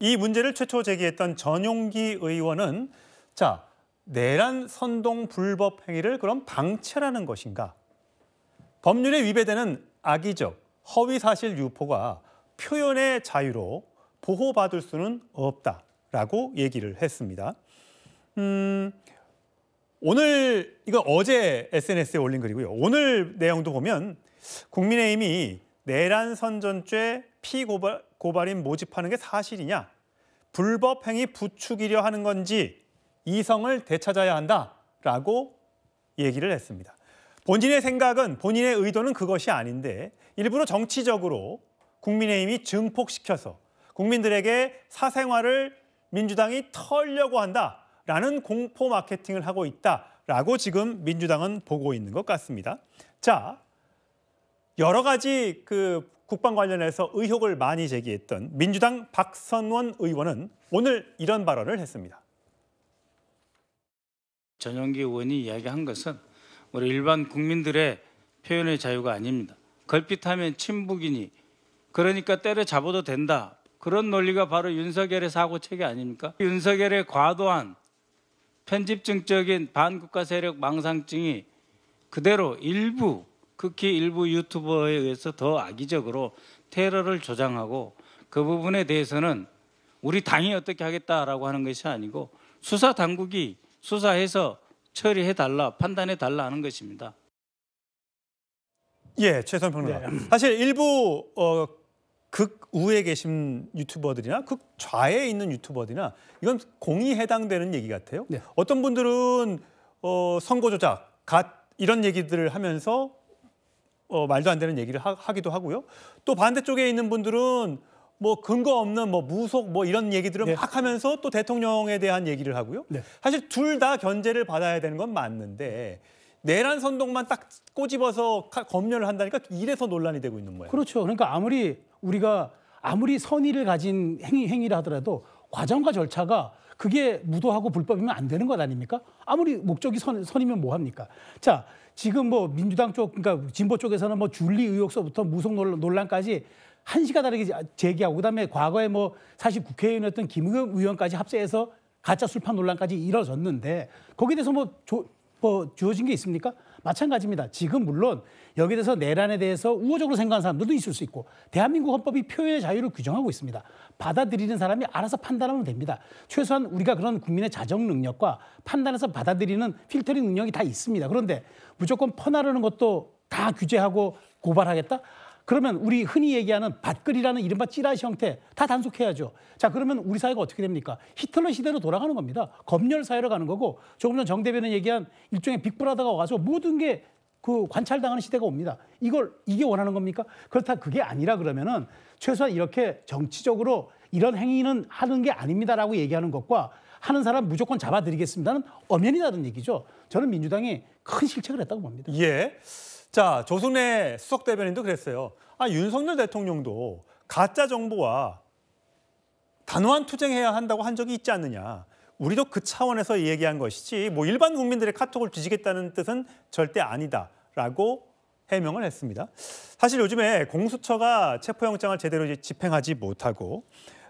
이 문제를 최초 제기했던 전용기 의원은 자, 내란 선동 불법 행위를 그럼 방치하라는 것인가? 법률에 위배되는 악의적, 허위 사실 유포가 표현의 자유로 보호받을 수는 없다라고 얘기를 했습니다. 오늘 이건 어제 SNS에 올린 글이고요. 오늘 내용도 보면 국민의힘이 내란 선전죄 피고발인 모집하는 게 사실이냐, 불법 행위 부추기려 하는 건지 이성을 되찾아야 한다라고 얘기를 했습니다. 본인의 생각은, 본인의 의도는 그것이 아닌데 일부러 정치적으로 국민의힘이 증폭시켜서 국민들에게 사생활을 민주당이 털려고 한다라는 공포 마케팅을 하고 있다라고 지금 민주당은 보고 있는 것 같습니다. 자, 여러 가지 국방 관련해서 의혹을 많이 제기했던 민주당 박선원 의원은 오늘 이런 발언을 했습니다. 전용기 의원이 이야기한 것은 우리 일반 국민들의 표현의 자유가 아닙니다. 걸핏하면 친북이니 그러니까 때려잡아도 된다. 그런 논리가 바로 윤석열의 사고체계 아닙니까? 윤석열의 과도한 편집증적인 반국가 세력 망상증이 그대로 극히 일부 유튜버에 의해서 더 악의적으로 테러를 조장하고 그 부분에 대해서는 우리 당이 어떻게 하겠다라고 하는 것이 아니고 수사 당국이 수사해서 처리해달라, 판단해달라 하는 것입니다. 예, 최선 평론가. 네. 사실 일부 극우에 계신 유튜버들이나 극좌에 있는 유튜버들이나 이건 공이 해당되는 얘기 같아요. 네. 어떤 분들은 선거 조작, 이런 얘기들을 하면서 말도 안 되는 얘기를 하기도 하고요. 또 반대쪽에 있는 분들은 뭐 근거 없는 무속 이런 얘기들을 네. 막 하면서 또 대통령에 대한 얘기를 하고요. 네. 사실 둘 다 견제를 받아야 되는 건 맞는데 내란 선동만 딱 꼬집어서 검열을 한다니까 이래서 논란이 되고 있는 거예요. 그렇죠. 그러니까 우리가 아무리 선의를 가진 행위를 하더라도 과정과 절차가 그게 무도하고 불법이면 안 되는 것 아닙니까? 아무리 목적이 선이면 뭐 합니까? 자, 지금 민주당 쪽, 그러니까 진보 쪽에서는 줄리 의혹서부터 무속 논란까지 한시가 다르게 제기하고 그다음에 과거에 사실 국회의원이었던 김의겸 의원까지 합세해서 가짜 술판 논란까지 이뤄졌는데 거기에 대해서 주어진 게 있습니까? 마찬가지입니다. 지금 물론 여기에 대해서 내란에 대해서 우호적으로 생각하는 사람들도 있을 수 있고 대한민국 헌법이 표현의 자유를 규정하고 있습니다. 받아들이는 사람이 알아서 판단하면 됩니다. 최소한 우리가 그런 국민의 자정 능력과 판단해서 받아들이는 필터링 능력이 다 있습니다. 그런데 무조건 퍼나르는 것도 다 규제하고 고발하겠다? 그러면 우리 흔히 얘기하는 밭글이라는 이른바 찌라시 형태 다 단속해야죠. 자, 그러면 우리 사회가 어떻게 됩니까? 히틀러 시대로 돌아가는 겁니다. 검열 사회로 가는 거고 조금 전 정 대변인 얘기한 일종의 빅브라더가 와서 모든 게 관찰당하는 시대가 옵니다. 이게 원하는 겁니까? 그렇다 그게 아니라 그러면은 최소한 이렇게 정치적으로 이런 행위는 하는 게 아닙니다라고 얘기하는 것과 하는 사람 무조건 잡아드리겠습니다는 엄연히 다른 얘기죠. 저는 민주당이 큰 실책을 했다고 봅니다. 예. 자, 조순애 수석 대변인도 그랬어요. 윤석열 대통령도 가짜 정보와 단호한 투쟁해야 한다고 한 적이 있지 않느냐. 우리도 그 차원에서 얘기한 것이지 일반 국민들의 카톡을 뒤지겠다는 뜻은 절대 아니다라고 해명을 했습니다. 사실 요즘에 공수처가 체포영장을 제대로 집행하지 못하고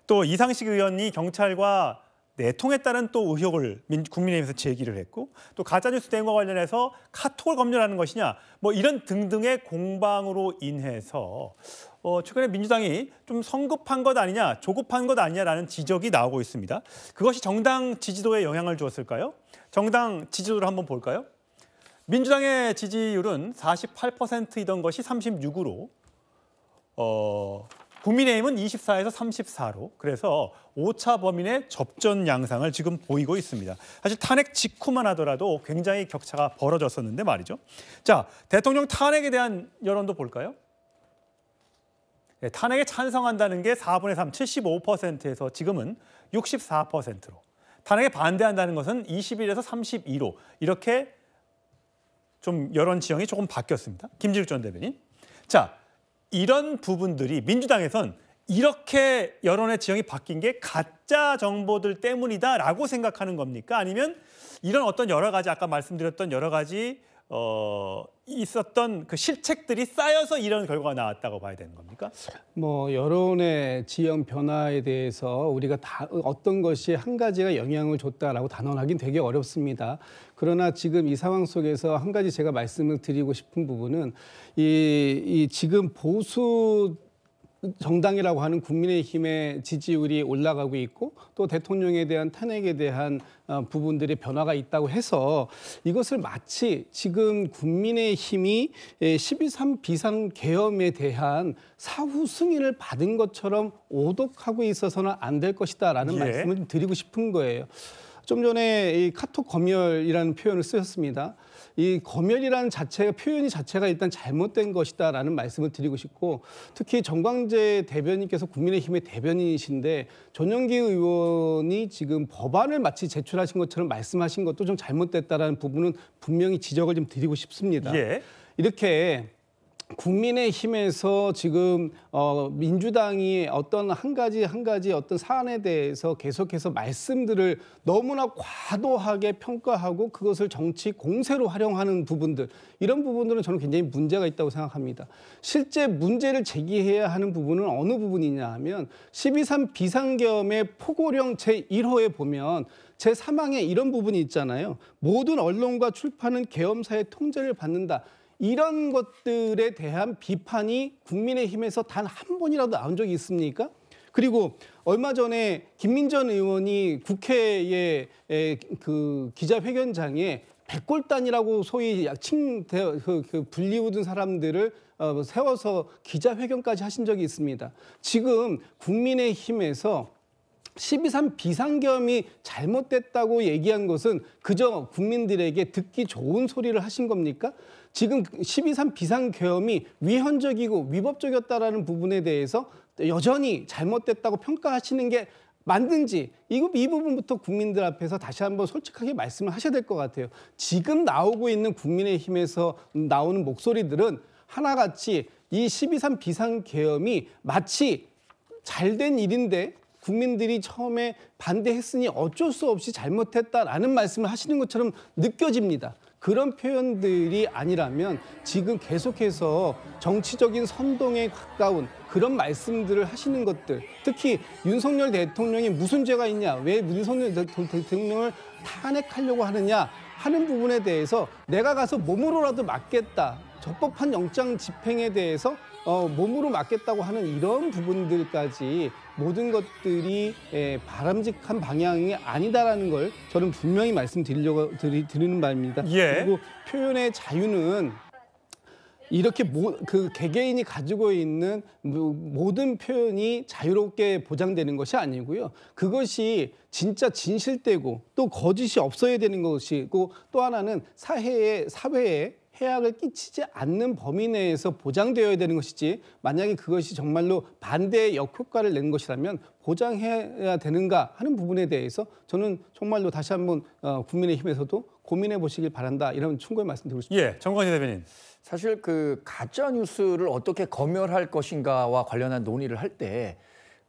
또 이상식 의원이 경찰과 내통했다는 또 의혹을 국민의힘에서 제기를 했고 또 가짜뉴스 대응과 관련해서 카톡을 검열하는 것이냐 이런 등등의 공방으로 인해서 최근에 민주당이 좀 성급한 것 아니냐, 조급한 것 아니냐라는 지적이 나오고 있습니다. 그것이 정당 지지도에 영향을 주었을까요? 정당 지지도를 한번 볼까요? 민주당의 지지율은 48%이던 것이 36으로 국민의힘은 24에서 34로 그래서 오차 범인의 접전 양상을 지금 보이고 있습니다. 사실 탄핵 직후만 하더라도 굉장히 격차가 벌어졌었는데 말이죠. 자, 대통령 탄핵에 대한 여론도 볼까요? 네, 탄핵에 찬성한다는 게 4분의 3, 75%에서 지금은 64%로 탄핵에 반대한다는 것은 21에서 32로 이렇게 좀 여론 지형이 조금 바뀌었습니다. 김진욱 전 대변인. 자, 이런 부분들이 민주당에선 이렇게 여론의 지형이 바뀐 게 가짜 정보들 때문이다라고 생각하는 겁니까? 아니면 이런 어떤 여러 가지 아까 말씀드렸던 여러 가지 있었던 그 실책들이 쌓여서 이런 결과가 나왔다고 봐야 되는 겁니까? 뭐 여론의 지형 변화에 대해서 우리가 다 어떤 것이 한 가지가 영향을 줬다라고 단언하기는 되게 어렵습니다. 그러나 지금 이 상황 속에서 한 가지 제가 말씀을 드리고 싶은 부분은 이 지금 보수 정당이라고 하는 국민의힘의 지지율이 올라가고 있고 또 대통령에 대한 탄핵에 대한 부분들의 변화가 있다고 해서 이것을 마치 지금 국민의힘이 12.3 비상계엄에 대한 사후 승인을 받은 것처럼 오독하고 있어서는 안 될 것이다라는 말씀을 드리고 싶은 거예요. 좀 전에 이 카톡 검열이라는 표현을 쓰셨습니다. 이 검열이라는 표현이 자체가 일단 잘못된 것이다라는 말씀을 드리고 싶고 특히 정광재 대변인께서 국민의힘의 대변인이신데 전용기 의원이 지금 법안을 마치 제출하신 것처럼 말씀하신 것도 좀 잘못됐다라는 부분은 분명히 지적을 좀 드리고 싶습니다. 이렇게 국민의힘에서 지금 민주당이 어떤 한 가지 어떤 사안에 대해서 계속해서 말씀들을 너무나 과도하게 평가하고 그것을 정치 공세로 활용하는 부분들 이런 부분들은 저는 굉장히 문제가 있다고 생각합니다. 실제 문제를 제기해야 하는 부분은 어느 부분이냐 하면 12.3 비상계엄의 포고령 제1호에 보면 제3항에 이런 부분이 있잖아요. 모든 언론과 출판은 계엄사의 통제를 받는다. 이런 것들에 대한 비판이 국민의힘에서 단 한 번이라도 나온 적이 있습니까? 그리고 얼마 전에 김민전 의원이 국회의 그 기자회견장에 백골단이라고 소위 불리우던 사람들을 세워서 기자회견까지 하신 적이 있습니다. 지금 국민의힘에서 12.3 비상계엄이 잘못됐다고 얘기한 것은 그저 국민들에게 듣기 좋은 소리를 하신 겁니까? 지금 12.3 비상계엄이 위헌적이고 위법적이었다라는 부분에 대해서 여전히 잘못됐다고 평가하시는 게 맞는지 이 부분부터 국민들 앞에서 다시 한번 솔직하게 말씀을 하셔야 될 것 같아요. 지금 나오고 있는 국민의힘에서 나오는 목소리들은 하나같이 이 12.3 비상계엄이 마치 잘된 일인데 국민들이 처음에 반대했으니 어쩔 수 없이 잘못했다라는 말씀을 하시는 것처럼 느껴집니다. 그런 표현들이 아니라면 지금 계속해서 정치적인 선동에 가까운 그런 말씀들을 하시는 것들, 특히 윤석열 대통령이 무슨 죄가 있냐, 왜 윤석열 대통령을 탄핵하려고 하느냐 하는 부분에 대해서 내가 가서 몸으로라도 맞겠다. 적법한 영장 집행에 대해서 몸으로 맞겠다고 하는 이런 부분들까지 모든 것들이 바람직한 방향이 아니다라는 걸 저는 분명히 말씀드리려고 드리는 바입니다. 그리고 표현의 자유는 이렇게 그 개개인이 가지고 있는 모든 표현이 자유롭게 보장되는 것이 아니고요. 그것이 진짜 진실되고 또 거짓이 없어야 되는 것이고 또 하나는 사회에 해악을 끼치지 않는 범위 내에서 보장되어야 되는 것이지 만약에 그것이 정말로 반대의 역효과를 내는 것이라면 보장해야 되는가 하는 부분에 대해서 저는 정말로 다시 한번 국민의힘에서도 고민해 보시길 바란다 이런 충고의 말씀드리고 싶습니다. 정광재 대변인. 사실 그 가짜 뉴스를 어떻게 검열할 것인가와 관련한 논의를 할 때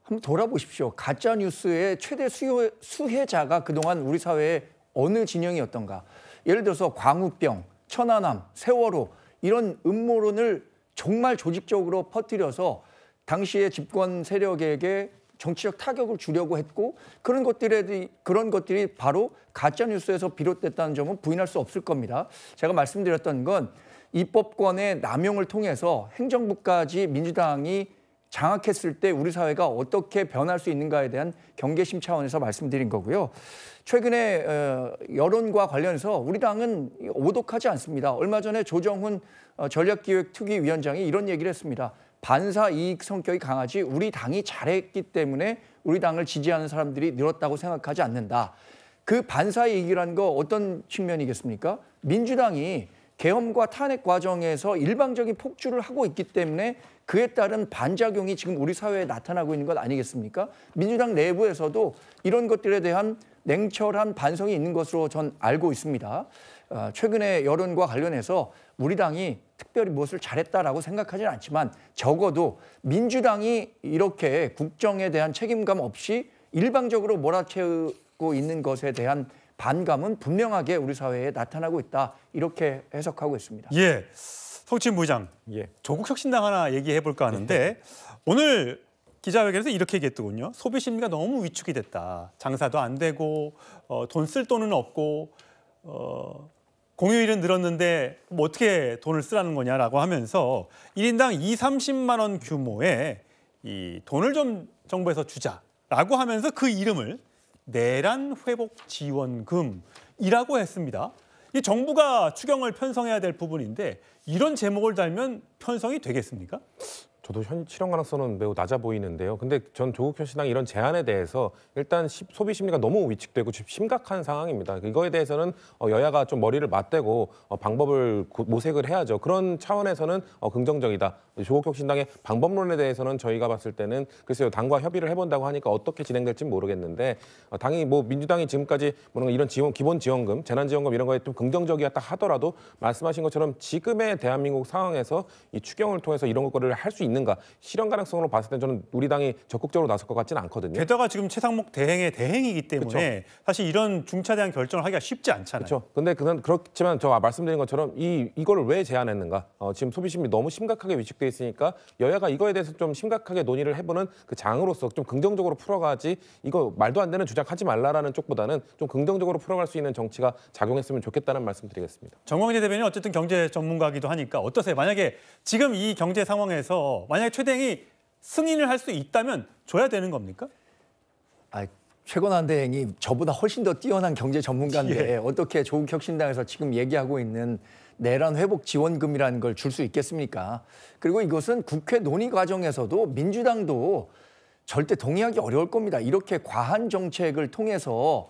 한번 돌아보십시오. 가짜 뉴스의 최대 수혜자가 그동안 우리 사회의 어느 진영이었던가. 예를 들어서 광우병, 천안함, 세월호 이런 음모론을 정말 조직적으로 퍼뜨려서 당시의 집권 세력에게 정치적 타격을 주려고 했고 그런 것들이 바로 가짜 뉴스에서 비롯됐다는 점은 부인할 수 없을 겁니다. 제가 말씀드렸던 건 입법권의 남용을 통해서 행정부까지 민주당이 장악했을 때 우리 사회가 어떻게 변할 수 있는가에 대한 경계심 차원에서 말씀드린 거고요. 최근에 여론과 관련해서 우리 당은 오독하지 않습니다. 얼마 전에 조정훈 전략기획특위위원장이 이런 얘기를 했습니다. 반사 이익 성격이 강하지 우리 당이 잘했기 때문에 우리 당을 지지하는 사람들이 늘었다고 생각하지 않는다. 그 반사 이익이라는 거 어떤 측면이겠습니까? 민주당이 계엄과 탄핵 과정에서 일방적인 폭주를 하고 있기 때문에 그에 따른 반작용이 지금 우리 사회에 나타나고 있는 것 아니겠습니까? 민주당 내부에서도 이런 것들에 대한 냉철한 반성이 있는 것으로 전 알고 있습니다. 최근에 여론과 관련해서 우리 당이 특별히 무엇을 잘했다라고 생각하지는 않지만 적어도 민주당이 이렇게 국정에 대한 책임감 없이 일방적으로 몰아채우고 있는 것에 대한 반감은 분명하게 우리 사회에 나타나고 있다. 이렇게 해석하고 있습니다. 예, 송치인 부의장, 예. 조국 혁신당 하나 얘기해 볼까 하는데 오늘 기자회견에서 이렇게 얘기했더군요. 소비 심리가 너무 위축이 됐다. 장사도 안 되고 돈 쓸 돈은 없고 공휴일은 늘었는데 뭐 어떻게 돈을 쓰라는 거냐라고 하면서 1인당 20-30만 원 규모의 이 돈을 좀 정부에서 주자라고 하면서 그 이름을 내란 회복 지원금이라고 했습니다. 이 정부가 추경을 편성해야 될 부분인데 이런 제목을 달면 편성이 되겠습니까? 저도 실현 가능성은 매우 낮아 보이는데요. 근데 전 조국 혁신당 이런 제안에 대해서 일단 소비 심리가 너무 위축되고 심각한 상황입니다. 이거에 대해서는 여야가 좀 머리를 맞대고 방법을 모색을 해야죠. 그런 차원에서는 긍정적이다. 조국 혁신당의 방법론에 대해서는 저희가 봤을 때는 글쎄요, 당과 협의를 해본다고 하니까 어떻게 진행될지 모르겠는데 당이 뭐 민주당이 지금까지 뭔가 이런 지원, 기본 지원금, 재난지원금 이런 거에 좀 긍정적이었다 하더라도 말씀하신 것처럼 지금의 대한민국 상황에서 이 추경을 통해서 이런 것들을 할 수 있는가, 실현 가능성으로 봤을 때 저는 우리 당이 적극적으로 나설 것 같지는 않거든요. 게다가 지금 최상목 대행의 대행이기 때문에 그쵸. 사실 이런 중차대한 결정을 하기가 쉽지 않잖아요. 그렇죠. 근데 그렇지만 저 말씀드린 것처럼 이거를 왜 제안했는가? 지금 소비 심리 너무 심각하게 위축돼 있으니까 여야가 이거에 대해서 좀 심각하게 논의를 해보는 그 장으로서 좀 긍정적으로 풀어가지 이거 말도 안 되는 주장하지 말라라는 쪽보다는 좀 긍정적으로 풀어갈 수 있는 정치가 작용했으면 좋겠다는 말씀드리겠습니다. 정광재 대변인 어쨌든 경제 전문가이기도 하니까 어떠세요? 만약에 지금 이 경제 상황에서 만약에 최대행이 승인을 할 수 있다면 줘야 되는 겁니까? 최건환 대행이 저보다 훨씬 더 뛰어난 경제 전문가인데 예. 어떻게 조국 혁신당에서 지금 얘기하고 있는 내란 회복 지원금이라는 걸 줄 수 있겠습니까? 그리고 이것은 국회 논의 과정에서도 민주당도 절대 동의하기 어려울 겁니다. 이렇게 과한 정책을 통해서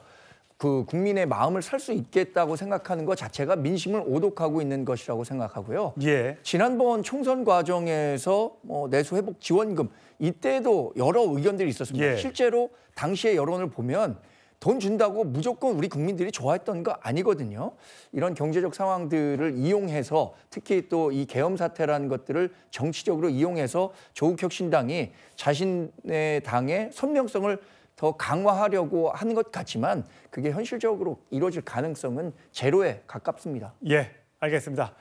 그 국민의 마음을 살 수 있겠다고 생각하는 것 자체가 민심을 오독하고 있는 것이라고 생각하고요. 예. 지난번 총선 과정에서 내수 회복 지원금 이때도 여러 의견들이 있었습니다. 예. 실제로 당시의 여론을 보면 돈 준다고 무조건 우리 국민들이 좋아했던 거 아니거든요. 이런 경제적 상황들을 이용해서 특히 또 이 계엄 사태라는 것들을 정치적으로 이용해서 조국 혁신당이 자신의 당의 선명성을 더 강화하려고 하는 것 같지만 그게 현실적으로 이루어질 가능성은 제로에 가깝습니다. 예, 알겠습니다.